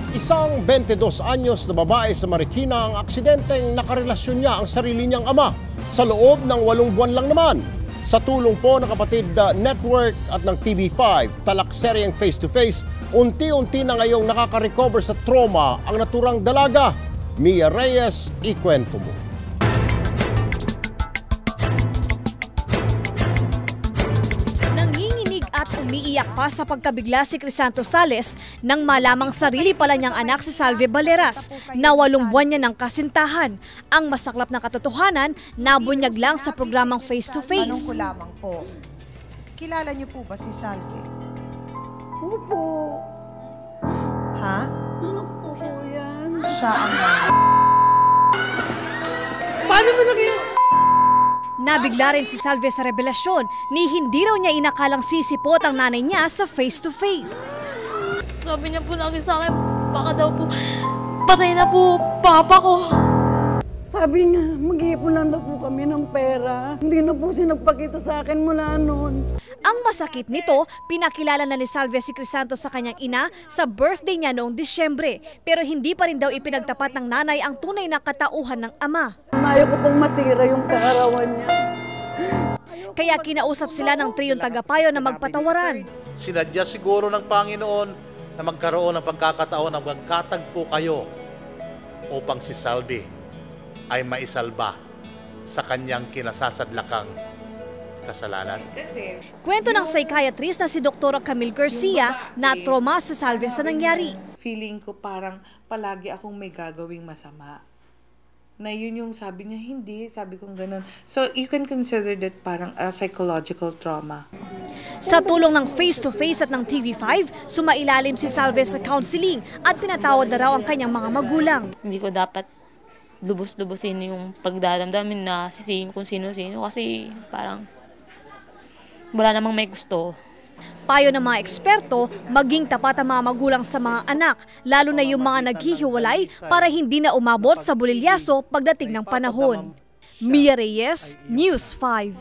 Isang 22 anyos na babae sa Marikina ang aksidenteng nakarelasyon niya ang sarili niyang ama sa loob ng 8 buwan lang naman. Sa tulong po ng Kapatid Network at ng TV5, talakseryeng face-to-face, unti-unti na ngayong nakaka-recover sa trauma ang naturang dalaga. Mia Reyes, ikwento mo. Umiiyak pa sa pagkabigla si Crisanto Sales nang malamang sarili pala niyang anak si Salve Baleras na 8 buwan niya ng kasintahan. Ang masaklap na katotohanan, nabunyag lang sa programang Face to Face. Tanong ko lamang po, kilala niyo po ba si Salve? Opo. Ha? Anak ko po yan. Siya ang Paano ba naging... Nabigla rin si Salve sa revelasyon ni hindi raw niya inakalang sisipot ang nanay niya sa face to face. Sabi niya po lagi sa akin, baka daw po patay na po papa ko. Sabi niya, mag-iipon lang daw po kami ng pera. Hindi na po siya nagpakita sa akin mula noon. Ang masakit nito, pinakilala na ni Salve si Crisanto sa kanyang ina sa birthday niya noong Disyembre. Pero hindi pa rin daw ipinagtapat ng nanay ang tunay na katauhan ng ama. Ayaw ko pong masira yung kaarawan niya. Kaya kinausap sila ng triyong tagapayo na magpatawaran. Sinadya siguro ng Panginoon na magkaroon ng pagkakataon na magkatagpo kayo upang si Salve ay maisalba sa kanyang kinasasadlakang kasalanan. Kwento ng psychiatrist na si Dr. Camille Garcia na trauma sa Salve sa nangyari. Feeling ko parang palagi akong may gagawing masama. Na yun yung sabi niya, hindi, sabi kong ganun. So you can consider that parang a psychological trauma. Sa tulong ng face-to-face at ng TV5, sumailalim si Salve sa counseling at pinatawad na raw ang kanyang mga magulang. Hindi ko dapat lubos-lubosin yung pagdadamdamin na sisihin kung sino-sino kasi parang wala namang may gusto. Payo ng mga eksperto, maging tapat ang mga magulang sa mga anak, lalo na yung mga naghihiwalay para hindi na umabot sa bulilyaso pagdating ng panahon. Mia Reyes, News 5.